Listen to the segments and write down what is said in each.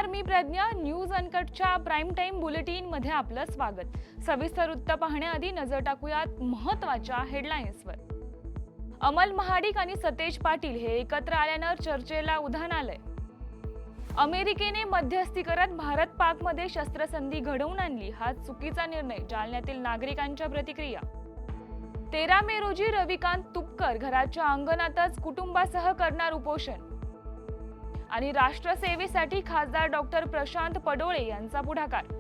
नमस्कार, मी प्रज्ञा. न्यूज अनकटच्या प्राइम टाइम बुलेटिन मध्ये आपलं स्वागत. सविस्तर वृत्त पाहण्याआधी नजर टाकूयात महत्त्वाच्या हेडलाईन्सवर. अमल महाडिक आणि सतेज पाटील हे एकत्र आल्यानं चर्चेला उधाण आलंय. अमेरिकेने मध्यस्थी करत भारत पाक मध्ये शस्त्रसंधी घडवून आणली, हा चुकीचा निर्णय. जालन्यातील नागरिकांच्या प्रतिक्रिया. 13 मे रोजी रविकांत तुपकर घराच्या अंगणातच कुटुंबासह करणार उपोषण. आणि राष्ट्रसेवेसाठी खासदार डॉक्टर प्रशांत पडोळे यांचा पुढाकार.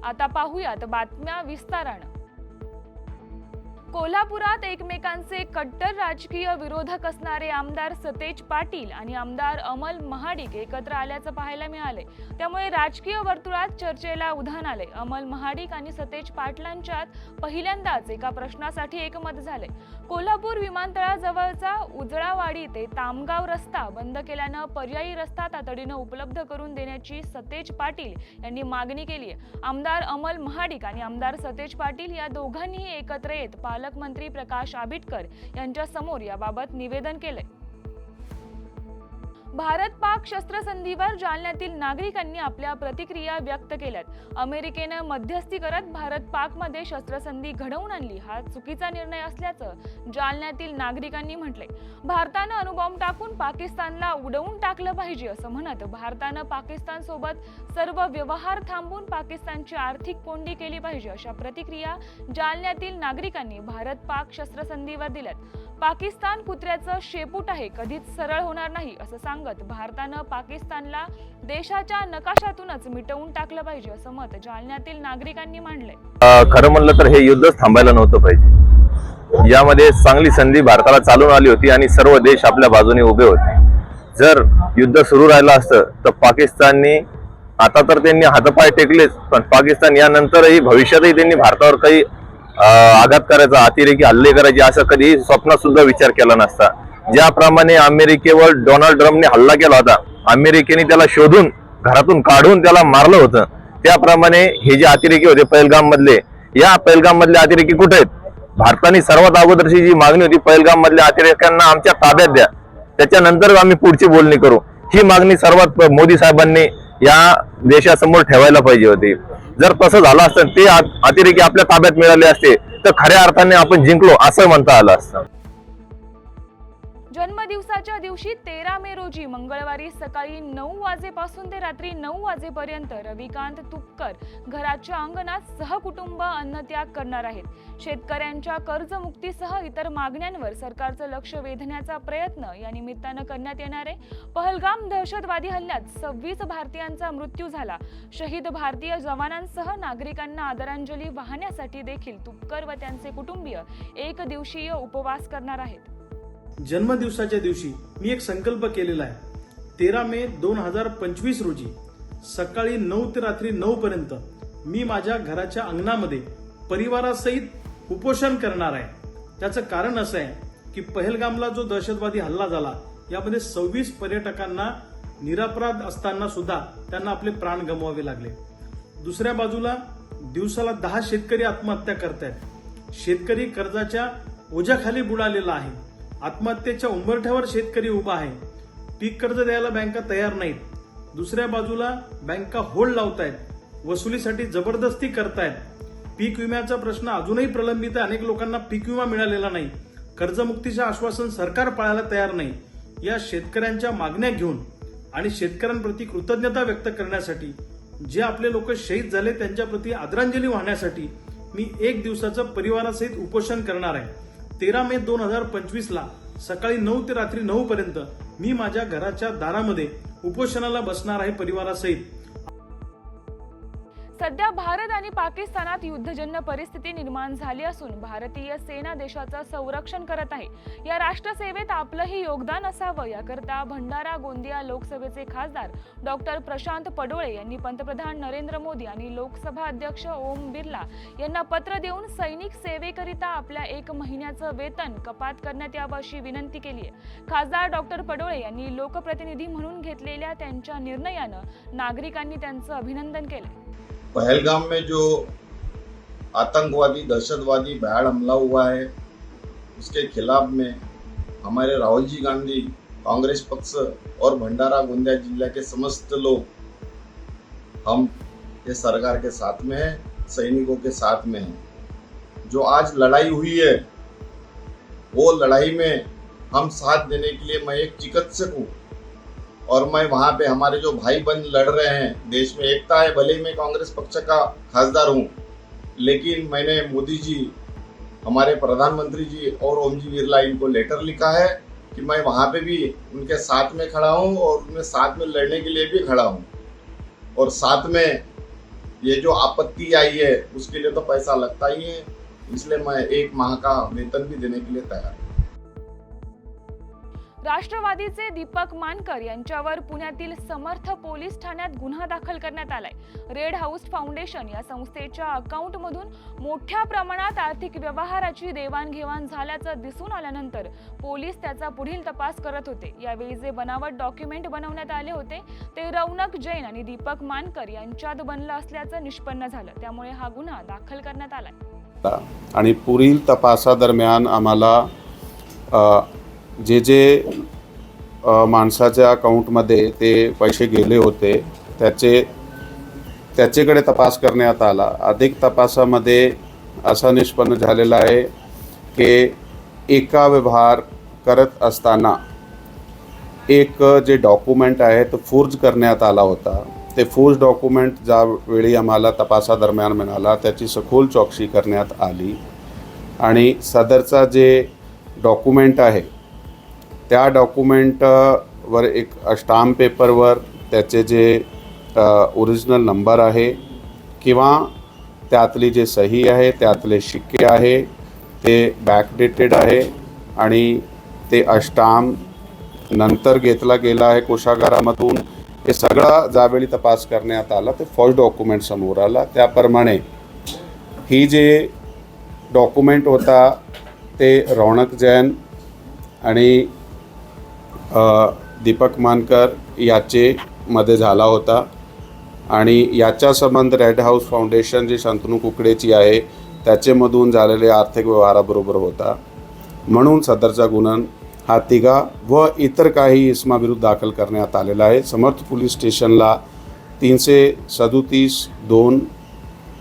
आता पाहूयात बातम्या विस्तारानं. कोल्हापुरात एकमेकांचे कट्टर राजकीय विरोधक असणारे आमदार सतेज पाटील आणि आमदार अमल महाडिक एकत्र आल्याचं पाहायला मिळाले. त्यामुळे राजकीय वर्तुळात चर्चेला उधाण आले. अमल महाडिक आणि सतेज पाटलांच्यात पहिल्यांदाच एका प्रश्नासाठी एकमत झाले. कोल्हापूर विमानतळाजवळचा उजळावाडी ते तामगाव रस्ता बंद केल्यानं पर्यायी रस्ता तातडीनं उपलब्ध करून देण्याची सतेज पाटील यांनी मागणी केली आहे. आमदार अमल महाडिक आणि आमदार सतेज पाटील या दोघांनीही एकत्र येत पालकमंत्री प्रकाश आबिटकर यांच्या समोर याबाबत निवेदन केले. भारत पाक शस्त्रसंधीवर जालन्यातील नागरिकांनी आपल्या प्रतिक्रिया व्यक्त केल्यात. अमेरिकेनं मध्यस्थी करत भारत पाक मध्ये शस्त्रसंधी घडवून आणली, हा चुकीचा निर्णय असल्याचं जालन्यातील नागरिकांनी म्हटले. भारतानं अणुबॉम्ब टाकून पाकिस्तानला उडवून टाकलं पाहिजे असं म्हणत भारतानं पाकिस्तान सोबत सर्व व्यवहार थांबवून पाकिस्तानची आर्थिक कोंडी केली पाहिजे, अशा प्रतिक्रिया जालन्यातील नागरिकांनी भारत पाक शस्त्रसंधीवर दिल्यात. पाकिस्तान कुत्र्याचं शेपूट आहे, कधीच सरळ होणार नाही असं सांगत भारतानं पाकिस्तानला देशाच्या नकाशातूनच मिटवून टाकलं पाहिजे असं मत जालन्यातील नागरिकांनी मांडलंय. खरं म्हणलं तर हे युद्धच थांबायला नव्हतं पाहिजे. यामध्ये चांगली संधी भारताला चालून आली होती आणि सर्व देश आपल्या बाजूने उभे होते. जर युद्ध सुरू राहिलं असतं तर पाकिस्तानने आता तर त्यांनी हातपाय टेकलेच, पण पाकिस्तान यानंतरही भविष्यातही त्यांनी भारतावर काही आघात करायचा, अतिरेकी हल्ले करायचे असं कधी स्वप्नात सुद्धा विचार केला नसता. ज्याप्रमाणे अमेरिकेवर डोनाल्ड ट्रम्पने हल्ला केला होता, अमेरिकेने त्याला शोधून घरातून काढून त्याला मारलं होतं, त्याप्रमाणे हे जे अतिरेकी होते पहलगाम मधले, या पहलगाम मधले अतिरेकी कुठे आहेत? भारताने सर्वात अगोदरची जी मागणी होती पहलगाम मधल्या अतिरेक्यांना आमच्या ताब्यात द्या, त्याच्यानंतर आम्ही पुढची बोलणी करू, ही मागणी सर्वात मोदी साहेबांनी या देशासमोर ठेवायला पाहिजे होती. जर तसं झालं असतं, ते अतिरेकी आपल्या ताब्यात मिळाले असते तर खऱ्या अर्थाने आपण जिंकलो असं म्हणता आलं असतं. जन्मदिवसाच्या दिवशी 13 मे रोजी मंगळवारी सकाळी 9 वाजेपासून ते रात्री 9 वाजेपर्यंत रविकांत तुपकर घराच्या अंगणात सहकुटुंब अन्नत्याग करणार आहेत. शेतकऱ्यांच्या कर्जमुक्तीसह इतर मागण्यांवर सरकारचं लक्ष वेधण्याचा प्रयत्न या निमित्तानं करण्यात येणार आहे. पहलगाम दहशतवादी हल्ल्यात 26 भारतीयांचा मृत्यू झाला. शहीद भारतीय जवानांसह नागरिकांना आदरांजली वाहण्यासाठी देखील तुपकर व त्यांचे कुटुंबीय एक दिवसीय उपवास करणार आहेत. जन्मदिवसाच्या दिवशी मी एक संकल्प केलेला आहे. 13 मे 2025 रोजी सकाळी 9 ते रात्री 9 पर्यंत मी माझ्या घराच्या अंगणामध्ये परिवारासहित उपोषण करणार आहे. त्याचं कारण असं आहे की पहलगामला जो दहशतवादी हल्ला झाला, यामध्ये 26 पर्यटकांना निरपराध असताना सुद्धा त्यांना आपले प्राण गमवावे लागले. दुसऱ्या बाजूला दिवसाला 10 शेतकरी आत्महत्या करतायत. शेतकरी कर्जाच्या ओझ्याखाली बुडालेला आहे. आत्महत्येच्या उंबरठ्यावर शेतकरी उभा आहे. पीक कर्ज द्यायला बँका तयार नाहीत. दुसऱ्या बाजूला बँका होल्ड लावतायत, वसुलीसाठी जबरदस्ती करतायत. पीक विम्याचा प्रश्न अजूनही प्रलंबित आहे. अनेक लोकांना पीक विमा मिळालेला नाही. कर्जमुक्तीचे आश्वासन सरकार पाळायला तयार नाही. या शेतकऱ्यांच्या मागण्या घेऊन आणि शेतकऱ्यांप्रती कृतज्ञता व्यक्त करण्यासाठी, जे आपले लोक शहीद झाले त्यांच्याप्रती आदरांजली वाहण्यासाठी मी एक दिवसाचं परिवारासहित उपोषण करणार आहे. 13 मे 2025 ला सकाळी 9 ते रात्री 9 पर्यंत मी माझ्या घराच्या दारामध्ये उपोषणाला बसणार आहे परिवारासहित. सध्या भारत आणि पाकिस्तानात युद्धजन्य परिस्थिती निर्माण झाली असून भारतीय सेना देशाचं संरक्षण करत आहे. या राष्ट्रसेवेत आपलंही योगदान असावं याकरता भंडारा गोंदिया लोकसभेचे खासदार डॉक्टर प्रशांत पडोळे यांनी पंतप्रधान नरेंद्र मोदी आणि लोकसभा अध्यक्ष ओम बिर्ला यांना पत्र देऊन सैनिक सेवेकरिता आपल्या 1 महिन्याचं वेतन कपात करण्यात यावं अशी विनंती केली आहे. खासदार डॉक्टर पडोळे यांनी लोकप्रतिनिधी म्हणून घेतलेल्या त्यांच्या निर्णयानं नागरिकांनी त्यांचं अभिनंदन केलं. पहलगाम में जो आतंकवादी दहशतवादी भयाड़ हमला हुआ है, उसके खिलाफ में हमारे राहुल जी गांधी कांग्रेस पक्ष और भंडारा गोंदिया जिला के समस्त लोग हम ये सरकार के साथ में हैं, सैनिकों के साथ में हैं। जो आज लड़ाई हुई है वो लड़ाई में हम साथ देने के लिए, मैं एक चिकित्सक हूँ और मैं वहाँ पे हमारे जो भाई बहन लड़ रहे हैं, देश में एकता है। भले ही मैं कांग्रेस पक्ष का खासदार हूँ, लेकिन मैंने मोदी जी, हमारे प्रधानमंत्री जी और ओम जी बिरला इनको लेटर लिखा है कि मैं वहाँ पे भी उनके साथ में खड़ा हूँ और उनके साथ में लड़ने के लिए भी खड़ा हूँ। और साथ में ये जो आपत्ति आई है उसके लिए तो पैसा लगता ही है, इसलिए मैं 1 माह का वेतन भी देने के लिए तैयार हूँ। राष्ट्रवादीचे दीपक मानकर यांच्यावर पुण्यातील समर्थ पोलीस ठाण्यात गुन्हा दाखल करण्यात आलाय। रेड हाऊस फाउंडेशन या संस्थेच्या अकाउंटमधून मोठ्या प्रमाणात आर्थिक व्यवहाराची देवाणघेवाण झाल्याचं दिसून आल्यानंतर पोलीस त्याचा पुढील तपास करत होते। यावेळी जे बनावट डॉक्युमेंट बनवण्यात आले होते ते रौनक जैन आणि दीपक मानकर यांच्यात बनलं असल्याचं निष्पन्न झालं, त्यामुळे हा गुन्हा दाखल करण्यात आलाय। आणि पुढील तपासादरम्यान आम्हाला जे माणसाच्या अकाउंटमध्ये ते पैसे गेले होते त्याच्याकडे तपास करण्यात आला। अधिक तपासामध्ये असं निष्पन्न झालेलं आहे की एका व्यवहार करत असताना एक जे डॉक्युमेंट आहे तो फोर्ज करण्यात आला होता। ते फोर्ज डॉक्युमेंट ज्यावेळी आम्हाला तपासादरम्यान मिळाला त्याची सखोल चौकशी करण्यात आली आणि सदरचा जे डॉक्युमेंट आहे त्या डॉक्युमेंटवर एक स्टॅम्प पेपरवर त्याचे जे ओरिजिनल नंबर आहे किंवा त्यातली जे सही आहे, त्यातले शिक्के आहे ते बॅकडेटेड आहे आणि ते स्टॅम्प नंतर घेतला गेला आहे कोषागारामधून। हे सगळा ज्यावेळी तपास करण्यात आला ते फर्स्ट डॉक्युमेंट समोर आला। त्याप्रमाणे ही जे डॉक्युमेंट होता ते रौनक जैन आणि दीपक मानकर याचे मध्ये झाला होता आणि याचा संबंध रेड हाऊस फाउंडेशन जी शंतनू कुकडेची आहे त्याच्यामधून झालेले आर्थिक व्यवहाराबरोबर होता। म्हणून सदरचा गुन्हा हा तिघा व इतर काही इसमाविरुद्ध दाखल करण्यात आलेला आहे। समर्थ पोलीस स्टेशनला 337(2),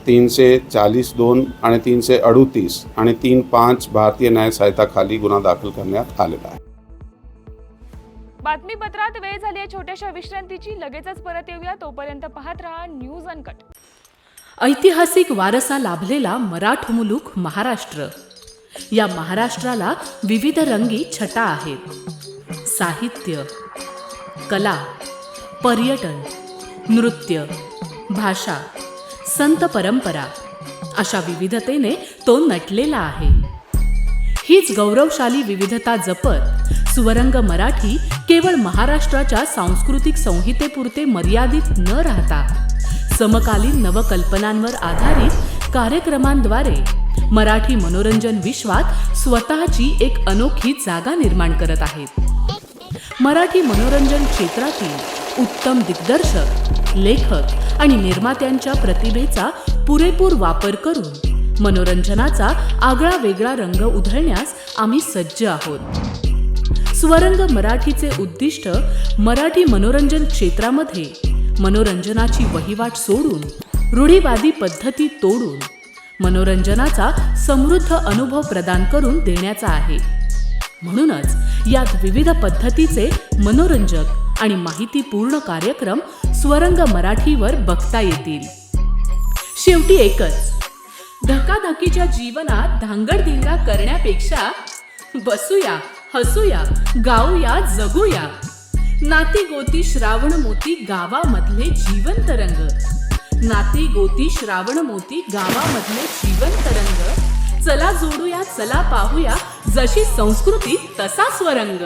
340(2) आणि 338 आणि 3(5) भारतीय न्याय संहिताखाली गुन्हा दाखल करण्यात आलेला आहे। बातमीपत्रात वेळ झाली आहे छोट्याशा विश्रांतीची, लगेचच परत येऊया। तोपर्यंत पाहत रहा न्यूज अनकट। ऐतिहासिक वारसा लाभलेला मराठ मुलूक महाराष्ट्र। या महाराष्ट्राला विविध रंगी छटा आहेत। साहित्य, कला, पर्यटन, नृत्य, भाषा, संत परंपरा अशा विविधतेने तो नटलेला आहे। हीच गौरवशाली विविधता जपत स्वरंग मराठी केवळ महाराष्ट्राच्या सांस्कृतिक संहितेपुरते मर्यादित न राहता समकालीन नवकल्पनांवर आधारित कार्यक्रमांद्वारे मराठी मनोरंजन विश्वात स्वतःची एक अनोखी जागा निर्माण करत आहेत। मराठी मनोरंजन क्षेत्रातील उत्तम दिग्दर्शक, लेखक आणि निर्मात्यांच्या प्रतिभेचा पुरेपूर वापर करून मनोरंजनाचा आगळा वेगळा रंग उधळण्यास आम्ही सज्ज आहोत। स्वरंग मराठीचे उद्दिष्ट मराठी मनोरंजन क्षेत्रामध्ये मनोरंजनाची वहिवाट सोडून, रूढीवादी पद्धती तोडून मनोरंजनाचा समृद्ध अनुभव प्रदान करून देण्याचा आहे। म्हणूनच यात विविध पद्धतीचे मनोरंजक आणि माहितीपूर्ण कार्यक्रम स्वरंग मराठीवर बघता येतील। शेवटी एकच, धकाधकीच्या जीवनात धांगडधिंगा करण्यापेक्षा बसूया, हसूया, गाऊया, जगूया। नाती गोती श्रावण मोती गावामधले जीवंत रंग, नाती गोती श्रावण मोती गावामधले जीवंत रंग। चला जोडूया, चला पाहूया, जशी संस्कृती तसा स्वरंग।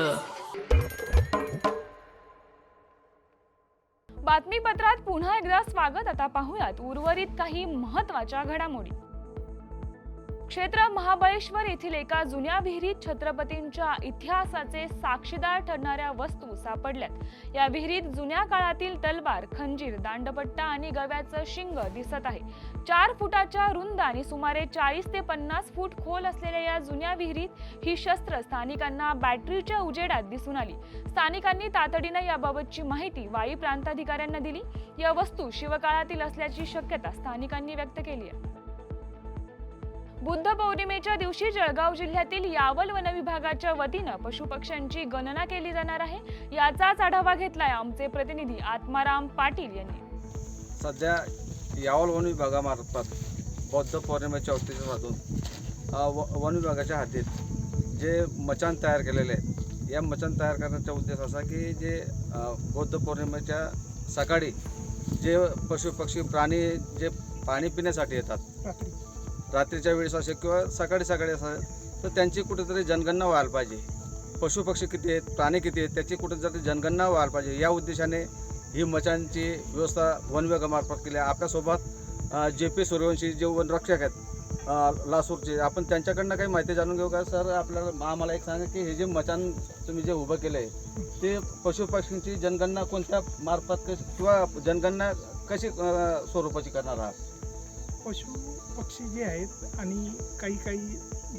बातमीपत्रात पुन्हा एकदा स्वागत। आता पाहूयात उर्वरित काही महत्त्वाच्या घडामोडी। क्षेत्र महाबळेश्वर येथील एका जुन्या विहिरीत छत्रपतींच्या इतिहासाचे साक्षीदार ठरणाऱ्या वस्तू सापडल्यात। या विहिरीत जुन्या काळातील तलवार, खंजीर, दांडपट्टा आणि गव्याचं शिंग दिसत आहे। 4 फुटाच्या रुंद आणि सुमारे 40 ते 50 फूट खोल असलेल्या या जुन्या विहिरीत ही शस्त्र स्थानिकांना बॅटरीच्या उजेडात दिसून आली। स्थानिकांनी तातडीने याबाबतची माहिती वाई प्रांताधिकाऱ्यांना दिली। या वस्तू शिवकाळातील असल्याची शक्यता स्थानिकांनी व्यक्त केली आहे। बुद्ध पौर्णिमेच्या दिवशी जळगाव जिल्ह्यातील यावल वन विभागाच्या वतीनं पशुपक्ष्यांची गणना केली जाणार आहे। याचाच आढावा घेतलाय आमचे प्रतिनिधी आत्माराम पाटील यांनी। सध्या यावल वन विभागामार्फत बौद्ध पौर्णिमेच्या औचित्य साधून वन विभागाच्या हद्दीत जे मचान तयार केलेले आहेत, या मचान तयार करण्याचा उद्देश असा की जे बौद्ध पौर्णिमेच्या सकाळी जे पशुपक्षी प्राणी जे पाणी पिण्यासाठी येतात, रात्रीच्या वेळेस असे किंवा सकाळी असेल, तर त्यांची कुठेतरी जनगणना व्हायला पाहिजे। पशुपक्षी किती आहेत, प्राणी किती आहेत, त्याची कुठेतरी जनगणना व्हायला पाहिजे। या उद्देशाने ही मचांची व्यवस्था वन विभागामार्फत केली आहे। आपल्यासोबत JP सूर्यवंशी जे वनरक्षक आहेत लासूरचे, आपण त्यांच्याकडनं काही माहिती जाणून घेऊ का सर? आम्हाला एक सांगा की हे जे मचान तुम्ही जे उभं केलं आहे ते पशुपक्षींची जनगणना कोणत्या मार्फत किंवा जनगणना कशी स्वरूपाची करणार आहात? पशु पक्षी जे आहेत आणि काही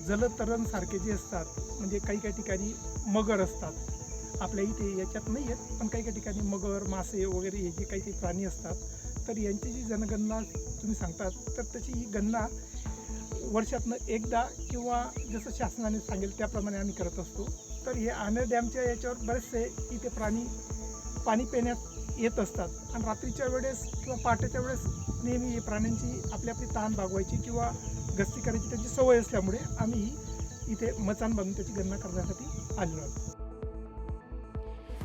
जलतरणसारखे जे असतात, म्हणजे काही ठिकाणी मगर असतात, आपल्या इथे याच्यात नाही आहेत, पण काही ठिकाणी मगर, मासे वगैरे हे जे काही प्राणी असतात, तर यांची जी जनगणना तुम्ही सांगतात, तर त्याची ही गणना वर्षातनं एकदा किंवा जसं शासनाने सांगेल त्याप्रमाणे आम्ही करत असतो। तर हे आनेर डॅमच्या याच्यावर बरेचसे इथे प्राणी पाणी पिण्यात येत असतात आणि रात्रीच्या वेळेस किंवा पहाटेच्या वेळेस नेहमी हे प्राण्यांची आपली तहान भागवायची किंवा गस्ती करायची त्याची सवय असल्यामुळे आम्ही इथे मचान बांधून त्याची गणना करण्यासाठी आलेलो आहोत।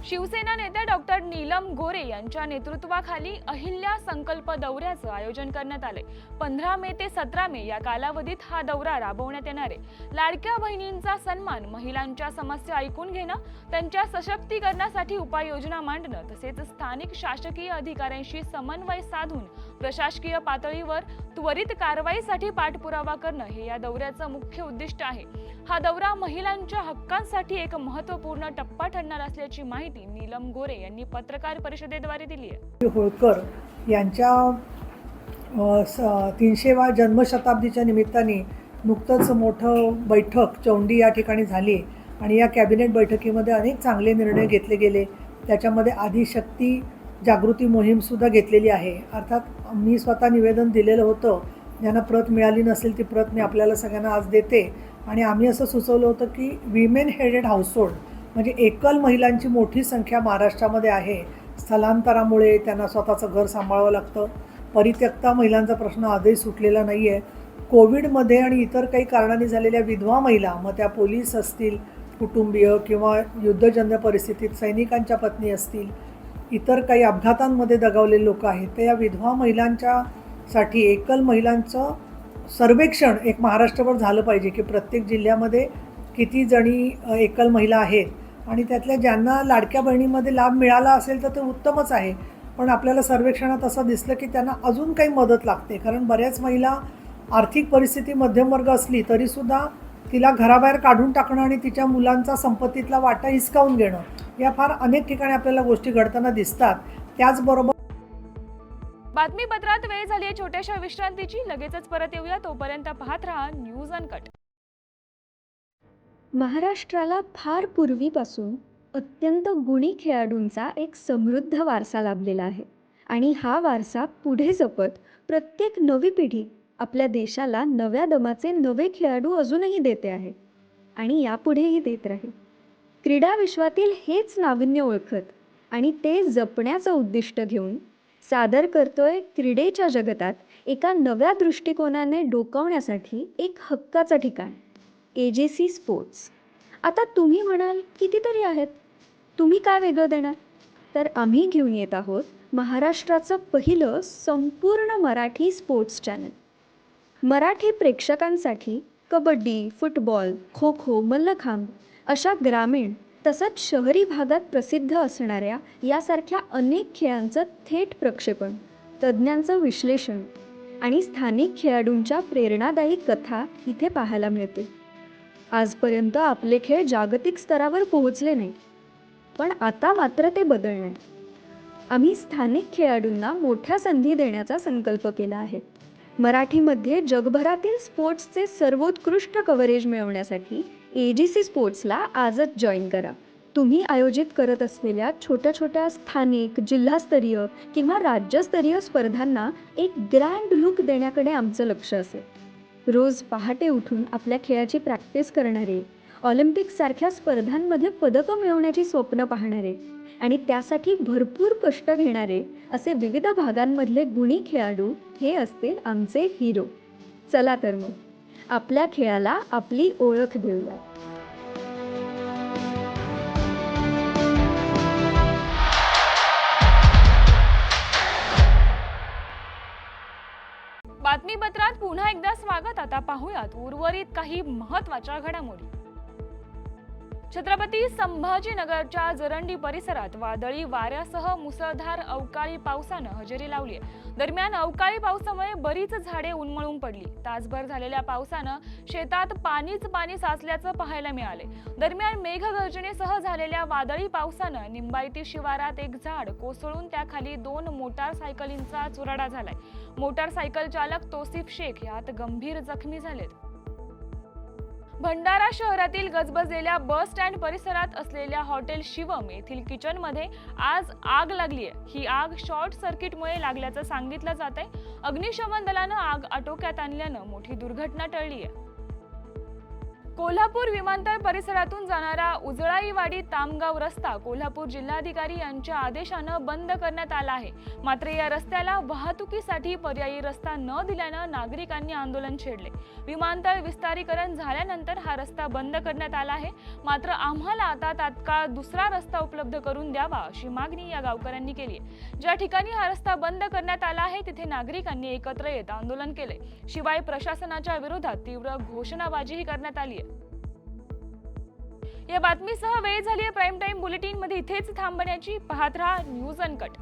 शिवसेना नेते डॉक्टर नीलम गोरे यांच्या नेतृत्वाखाली अहिल्या संकल्प दौऱ्याचं आयोजन करण्यात आले। 15 मे ते 17 मे या कालावधीत हा दौरा राबवण्यात येणार आहे। लाडक्या बहिणींचा सन्मान, महिलांच्या समस्या ऐकून घेणं, त्यांच्या सशक्तीकरणासाठी उपाययोजना मांडणं, तसेच स्थानिक शासकीय अधिकाऱ्यांशी समन्वय साधून प्रशासकीय पातळीवर त्वरित कारवाईसाठी पाठपुरावा करणं हे या दौऱ्याचं मुख्य उद्दिष्ट आहे। हा दौरा महिलांच्या हक्कांसाठी एक महत्त्वपूर्ण टप्पा ठरणार असल्याची माहिती नीलम गोरे यांनी पत्रकार परिषदेद्वारे दिली आहे। होळकर यांच्या 300व्या जन्मशताब्दीच्या निमित्ताने नुकतंच मोठं बैठक चौंडी या ठिकाणी झाली आणि या कॅबिनेट बैठकीमध्ये अनेक चांगले निर्णय घेतले गेले। त्याच्यामध्ये आदिशक्ती जागृती मोहीमसुद्धा घेतलेली आहे। अर्थात मी स्वतः निवेदन दिलेलं होतं, ज्यांना प्रत मिळाली नसेल ती प्रत मी आपल्याला सगळ्यांना आज देते। आणि आम्ही असं सुचवलं होतं की विमेन हेडेड हाऊसहोल्ड म्हणजे एकल महिलांची मोठी संख्या महाराष्ट्रामध्ये आहे। स्थलांतरामुळे त्यांना स्वतःचं घर सांभाळावं लागतं। परित्यक्ता महिलांचा प्रश्न आजही सुटलेला नाही आहे। कोविडमध्ये आणि इतर काही कारणांनी झालेल्या विधवा महिला, मग त्या पोलीस असतील, कुटुंबीय किंवा युद्धजन्य परिस्थितीत सैनिकांच्या पत्नी असतील, इतर काही अपघातांमध्ये दगावलेले लोक आहेत, तर या विधवा महिलांच्यासाठी एकल महिलांचं सर्वेक्षण एक महाराष्ट्रभर झालं पाहिजे की प्रत्येक जिल्ह्यामध्ये किती जणी एकल महिला आहेत आणि त्यातल्या ज्यांना लाडक्या बहिणीमध्ये लाभ मिळाला असेल तर ते उत्तमच आहे। पण आपल्याला सर्वेक्षणात असं दिसलं की त्यांना अजून काही मदत लागते, कारण बऱ्याच महिला आर्थिक परिस्थिती मध्यमवर्ग असली तरीसुद्धा तिला घराबाहेर काढून टाकणं आणि तिच्या मुलांचा संपत्तीतला वाटा हिसकावून घेणं, या फार अनेक ठिकाणी आपल्याला गोष्टी घडताना दिसतात। त्याचबरोबर बातमीपत्रात वेळ झाली आहे छोट्याशा विश्रांतीची, लगेचच परत येऊया। तोपर्यंत पाहत रहा न्यूज अनकट। महाराष्ट्राला फार पूर्वीपासून अत्यंत गुणी खेळाडूंचा एक समृद्ध वारसा लाभलेला आहे आणि हा वारसा पुढे जपत प्रत्येक नवी पिढी आपल्या देशाला नव्या दमाचे नवे खेळाडू अजूनही देते आहे आणि यापुढेही देत राहील। क्रीडा विश्वातील हेच नाविन्य ओळखत आणि ते जपण्याचं उद्दिष्ट घेऊन सादर करतोय क्रीडेच्या जगतात एका नव्या दृष्टिकोनाने डोकावण्यासाठी एक हक्काचं ठिकाण AJC स्पोर्ट्स। आता तुम्ही म्हणाल कितीतरी आहेत, तुम्ही काय वेगळं देणार? तर आम्ही घेऊन येत आहोत महाराष्ट्राचं पहिलं संपूर्ण मराठी स्पोर्ट्स चॅनल। मराठी प्रेक्षकांसाठी कबड्डी, फुटबॉल, खो खो, मल्लखांब अशा ग्रामीण तसंच शहरी भागात प्रसिद्ध असणाऱ्या यासारख्या अनेक खेळांचं थेट प्रक्षेपण, तज्ज्ञांचं विश्लेषण, आणि स्थानिक खेळाडूंच्या प्रेरणादायी कथा इथे पाहायला मिळते. आजपर्यंत आपले खेळ जागतिक स्तरावर पोहोचले नाही, पण आता मात्र ते बदलणे. आम्ही स्थानिक खेळाडूंना मोठ्या संधी देण्याचा संकल्प केला आहे. मराठीमध्ये जगभरातील स्पोर्ट्सचे सर्वोत्कृष्ट कव्हरेज मिळवण्यासाठी AGC स्पोर्ट्सला आजच जॉईन करा. तुम्ही आयोजित करत असलेल्या छोट्या छोट्या स्थानिक, जिल्हास्तरीय किंवा राज्यस्तरीय स्पर्धांना एक ग्रँड लुक देण्याकडे आमचं लक्ष असेल. रोज पहाटे उठून आपल्या खेळाची प्रॅक्टिस करणारे, ऑलिम्पिकसारख्या स्पर्धांमध्ये पदकं मिळवण्याची स्वप्न पाहणारे आणि त्यासाठी भरपूर कष्ट घेणारे असे विविध भागांमधले गुणी खेळाडू हे असतील आमचे हिरो. चला तर मग आपल्या खेळाला आपली ओळख देऊया. बातमीपत्रात पुन्हा एकदा स्वागत. आता पाहूयात उर्वरित काही महत्त्वाच्या घडामोडी. छत्रपती संभाजीनगरच्या जरंडी परिसरात वादळी वाऱ्यासह मुसळधार अवकाळी पावसानं हजेरी लावली आहे. दरम्यान अवकाळी पावसामुळे बरीच झाडे उन्मळून पडली. तासभर झालेल्या पावसानं शेतात पाणी साचल्याचं पाहायला मिळाले. दरम्यान मेघगर्जनेसह झालेल्या वादळी पावसानं निंबायती शिवारात एक झाड कोसळून त्याखाली 2 मोटारसायकलींचा चुराडा झालाय. मोटारसायकल चालक तौसिफ शेख यात गंभीर जखमी झालेत. भंडारा शहरातील गजबजलेल्या बस स्टँड परिसरात असलेल्या हॉटेल शिवम येथील किचनमध्ये आज आग लागली आहे. ही आग शॉर्ट सर्किटमुळे लागल्याचं सांगितलं जात आहे. अग्निशमन दलानं आग आटोक्यात आणल्यानं मोठी दुर्घटना टळली आहे. कोल्हापूर विमानतळ परिसरातून जाणारा उजळाईवाडी तामगाव रस्ता कोल्हापूर जिल्हाधिकारी यांच्या आदेशानं बंद करण्यात आला आहे. मात्र या रस्त्याला वाहतुकीसाठी पर्यायी रस्ता न दिल्यानं नागरिकांनी आंदोलन छेडले. विमानतळ विस्तारीकरण झाल्यानंतर हा रस्ता बंद करण्यात आला आहे. मात्र आम्हाला आता तात्काळ दुसरा रस्ता उपलब्ध करून द्यावा अशी मागणी या गावकऱ्यांनी केली आहे. ज्या ठिकाणी हा रस्ता बंद करण्यात आला आहे तिथे नागरिकांनी एकत्र येत आंदोलन केले. शिवाय प्रशासनाच्या विरोधात तीव्र घोषणाबाजीही करण्यात आली आहे. या बातमीसह वेळ झाली आहे प्राईम टाइम बुलेटिन मध्ये इथेच थांबण्याची. पाहत रहा न्यूज अनकट.